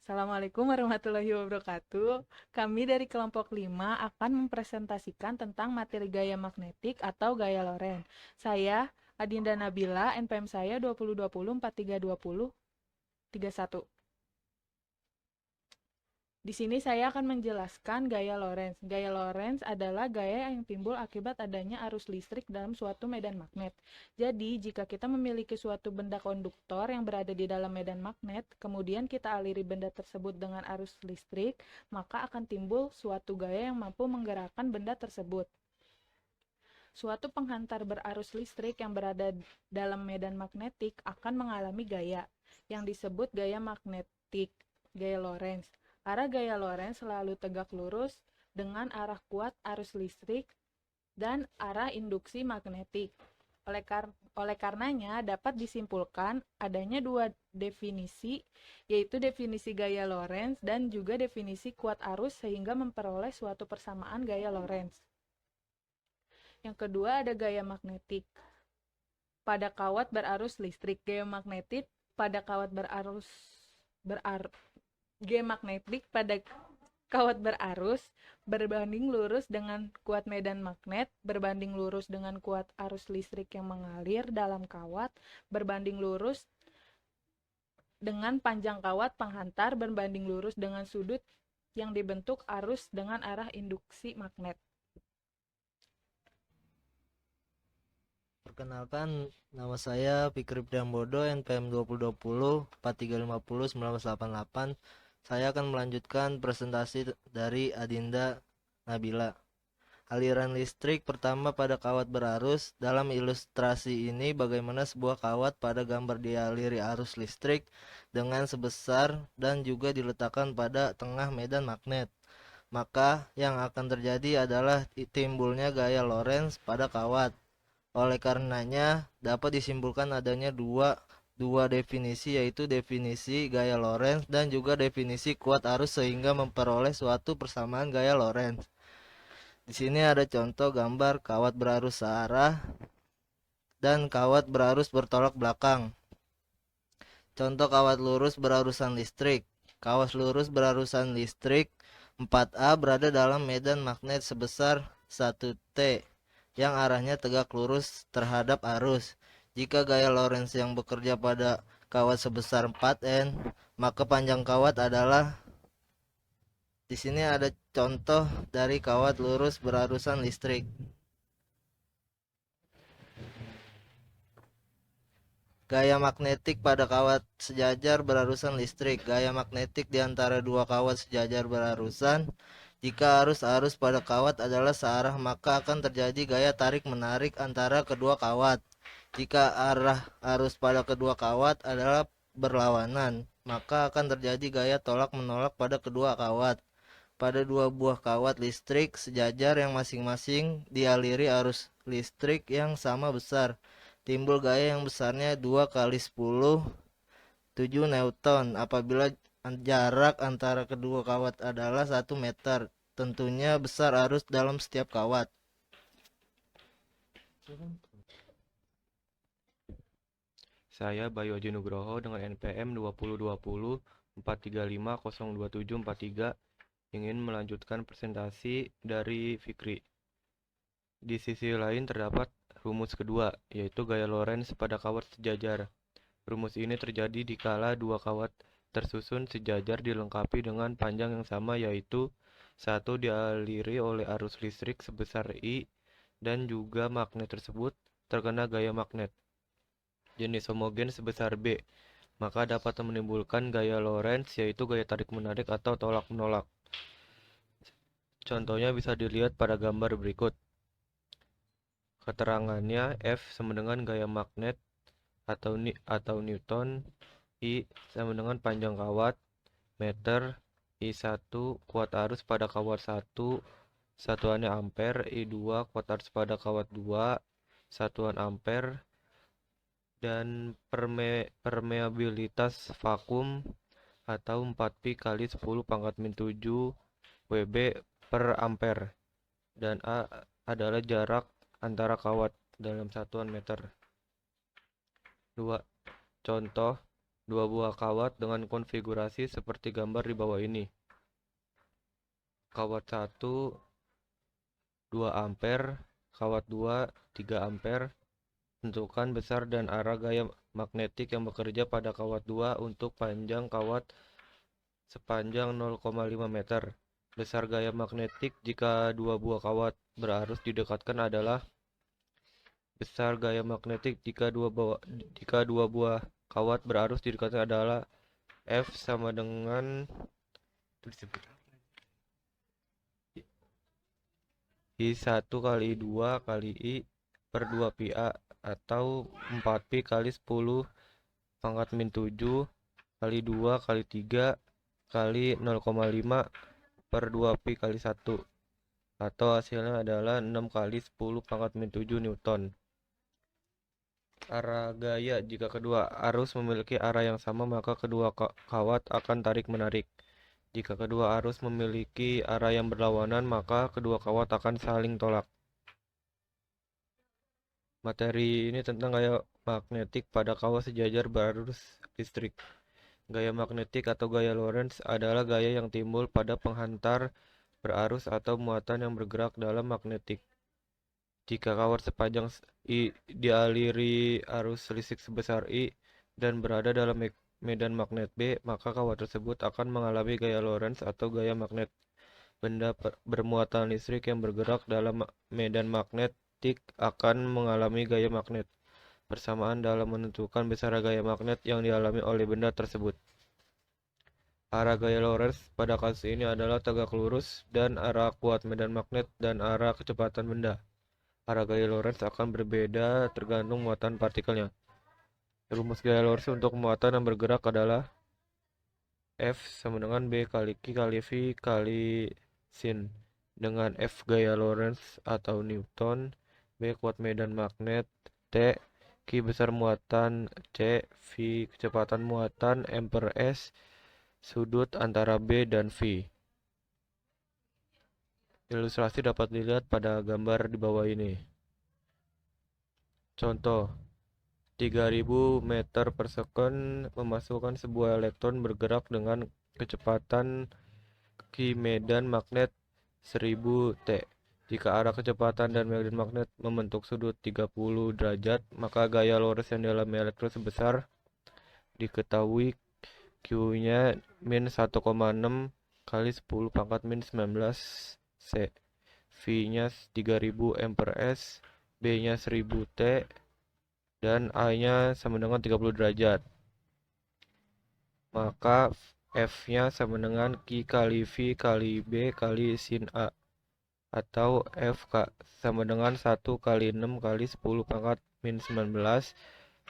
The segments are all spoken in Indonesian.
Assalamualaikum warahmatullahi wabarakatuh. Kami dari kelompok 5 akan mempresentasikan tentang materi gaya magnetik atau gaya Lorentz. Saya Adinda Nabila, NPM saya 2020 432031. Di sini saya akan menjelaskan gaya Lorentz. Gaya Lorentz adalah gaya yang timbul akibat adanya arus listrik dalam suatu medan magnet. Jadi, jika kita memiliki suatu benda konduktor yang berada di dalam medan magnet, kemudian kita aliri benda tersebut dengan arus listrik, maka akan timbul suatu gaya yang mampu menggerakkan benda tersebut. Suatu penghantar berarus listrik yang berada dalam medan magnetik akan mengalami gaya yang disebut gaya magnetik, gaya Lorentz. Arah gaya Lorentz selalu tegak lurus dengan arah kuat arus listrik dan arah induksi magnetik. Oleh karenanya dapat disimpulkan adanya dua definisi, yaitu definisi gaya Lorentz dan juga definisi kuat arus sehingga memperoleh suatu persamaan gaya Lorentz. Yang kedua ada gaya magnetik pada kawat berarus listrik. Gaya magnetik pada kawat G magnetik pada kawat berarus berbanding lurus dengan kuat medan magnet, berbanding lurus dengan kuat arus listrik yang mengalir dalam kawat, berbanding lurus dengan panjang kawat penghantar, berbanding lurus dengan sudut yang dibentuk arus dengan arah induksi magnet. Perkenalkan, nama saya Fikri Priambodo, NPM 2020 4350 1988. Saya akan melanjutkan presentasi dari Adinda Nabila. Aliran listrik pertama pada kawat berarus. Dalam ilustrasi ini bagaimana sebuah kawat pada gambar dialiri arus listrik dengan sebesar dan juga diletakkan pada tengah medan magnet. Maka yang akan terjadi adalah timbulnya gaya Lorentz pada kawat. Oleh karenanya, dapat disimpulkan adanya dua definisi, yaitu definisi gaya Lorentz dan juga definisi kuat arus sehingga memperoleh suatu persamaan gaya Lorentz. Di sini ada contoh gambar kawat berarus searah dan kawat berarus bertolak belakang. Contoh kawat lurus berarusan listrik. Kawat lurus berarusan listrik 4A berada dalam medan magnet sebesar 1T yang arahnya tegak lurus terhadap arus. Jika gaya Lorentz yang bekerja pada kawat sebesar 4N, maka panjang kawat adalah, di sini ada contoh dari kawat lurus berarusan listrik. Gaya magnetik pada kawat sejajar berarusan listrik. Gaya magnetik di antara dua kawat sejajar berarusan. Jika arus-arus pada kawat adalah searah, maka akan terjadi gaya tarik-menarik antara kedua kawat. Jika arah arus pada kedua kawat adalah berlawanan, maka akan terjadi gaya tolak-menolak pada kedua kawat. Pada dua buah kawat listrik sejajar yang masing-masing dialiri arus listrik yang sama besar, timbul gaya yang besarnya 2 kali 10 7 Newton apabila jarak antara kedua kawat adalah 1 meter. Tentunya besar arus dalam setiap kawat. Saya Bayu Aji Nugroho dengan NPM 2020 435 02743 ingin melanjutkan presentasi dari Fikri. Di sisi lain terdapat rumus kedua, yaitu gaya Lorentz pada kawat sejajar. Rumus ini terjadi dikala dua kawat tersusun sejajar dilengkapi dengan panjang yang sama, yaitu satu dialiri oleh arus listrik sebesar I dan juga magnet tersebut terkena gaya magnet jenis homogen sebesar B, maka dapat menimbulkan gaya Lorentz, yaitu gaya tarik-menarik atau tolak-menolak. Contohnya bisa dilihat pada gambar berikut. Keterangannya F sama dengan gaya magnet atau Newton, I sama dengan panjang kawat, meter, I1 kuat arus pada kawat 1, satuannya ampere, I2 kuat arus pada kawat 2, satuan ampere, dan permeabilitas vakum atau 4pi kali 10 pangkat min 7 Wb per ampere, dan A adalah jarak antara kawat dalam satuan meter. 2. Contoh dua buah kawat dengan konfigurasi seperti gambar di bawah ini. Kawat 1 2 ampere, kawat 2 3 ampere. Tentukan besar dan arah gaya magnetik yang bekerja pada kawat 2 untuk panjang kawat sepanjang 0,5 meter. Besar gaya magnetik jika dua buah kawat berarus didekatkan adalah besar gaya magnetik jika dua buah kawat berarus didekatkan adalah F sama dengan I1 kali 2 kali I per 2 pi A atau 4 pi kali 10 pangkat min 7 kali 2 kali 3 kali 0,5 per 2 pi kali 1 atau hasilnya adalah 6 kali 10 pangkat min 7 Newton. Arah gaya jika kedua arus memiliki arah yang sama maka kedua kawat akan tarik-menarik. Jika kedua arus memiliki arah yang berlawanan maka kedua kawat akan saling tolak. Materi ini tentang gaya magnetik pada kawat sejajar berarus listrik. Gaya magnetik atau gaya Lorentz adalah gaya yang timbul pada penghantar berarus atau muatan yang bergerak dalam magnetik. Jika kawat sepanjang I dialiri arus listrik sebesar I dan berada dalam medan magnet B, maka kawat tersebut akan mengalami gaya Lorentz atau gaya magnet. Benda bermuatan listrik yang bergerak dalam medan magnetik akan mengalami gaya magnet bersamaan dalam menentukan besar gaya magnet yang dialami oleh benda tersebut. Arah gaya Lorentz pada kasus ini adalah tegak lurus dan arah kuat medan magnet dan arah kecepatan benda. Arah gaya Lorentz akan berbeda tergantung muatan partikelnya. Rumus gaya Lorentz untuk muatan yang bergerak adalah F sama dengan B kali Q kali V kali sin. Dengan F gaya Lorentz atau Newton, B kuat medan magnet, T, Q besar muatan C, V kecepatan muatan M per S, sudut antara B dan V. Ilustrasi dapat dilihat pada gambar di bawah ini. Contoh, 3000 meter per second memasukkan sebuah elektron bergerak dengan kecepatan ke medan magnet 1000 T. Jika arah kecepatan dan medan magnet membentuk sudut 30 derajat, maka gaya Lorentz yang dialami elektron sebesar diketahui Q-nya min 1,6 kali 10 pangkat min 19 C. V-nya 3000 M per S, B-nya 1000 T, dan A-nya sama dengan 30 derajat. Maka F-nya sama dengan Q kali V kali B kali sin A. Atau F sama dengan 1 kali 6 kali 10 pangkat min 19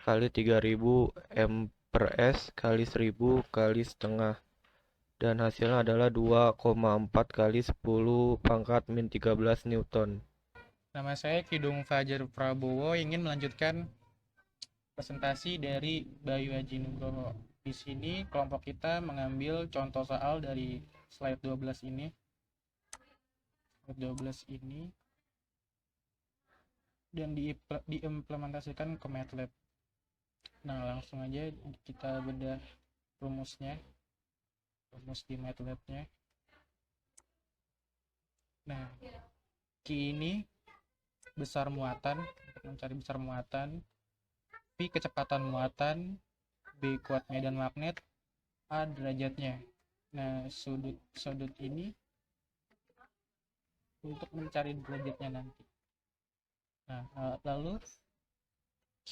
kali 3000 M per S kali 1000 kali setengah. Dan hasilnya adalah 2,4 kali 10 pangkat min 13 Newton. Nama saya Kidung Fajar Prabowo, ingin melanjutkan presentasi dari Bayu Haji Nugroho. Di sini kelompok kita mengambil contoh soal dari slide 12 ini. Slide 12 ini dan diimplementasikan ke MATLAB. Nah, langsung aja kita bedah rumusnya. Rumus di MATLAB-nya. Nah, Q ini besar muatan, untuk mencari besar muatan, V kecepatan muatan, B kuat medan magnet, A derajatnya. Nah, sudut ini untuk mencari derajatnya nanti. Nah, lalu Q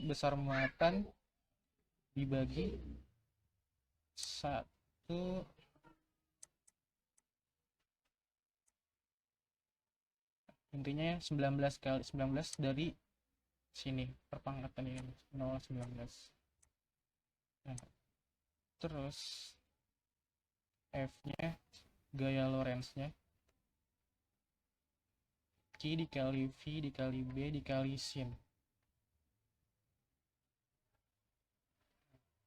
besar muatan dibagi 1 intinya 19 kali 19 dari sini perpangkatan ini 0,19. Nah, terus F-nya gaya Lorentz-nya Q dikali V dikali B dikali sin.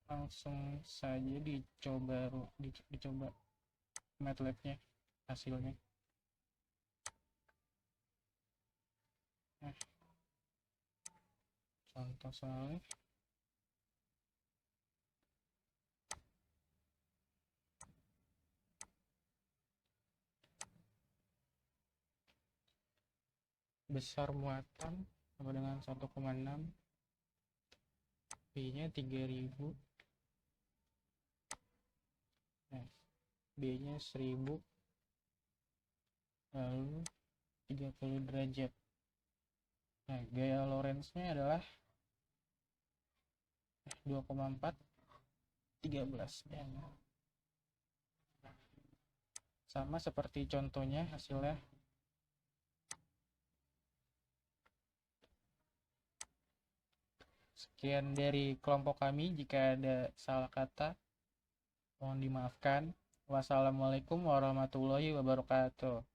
Langsung saja dicoba MATLAB-nya hasilnya. Nah, contoh soalnya besar muatan sama dengan 1,6, B-nya 3000, nah, B-nya 1000, lalu 30 derajat. Nah, gaya Lorentz-nya adalah 2,4, 13. Sama seperti contohnya hasilnya. Sekian dari kelompok kami, jika ada salah kata mohon dimaafkan. Wassalamualaikum warahmatullahi wabarakatuh.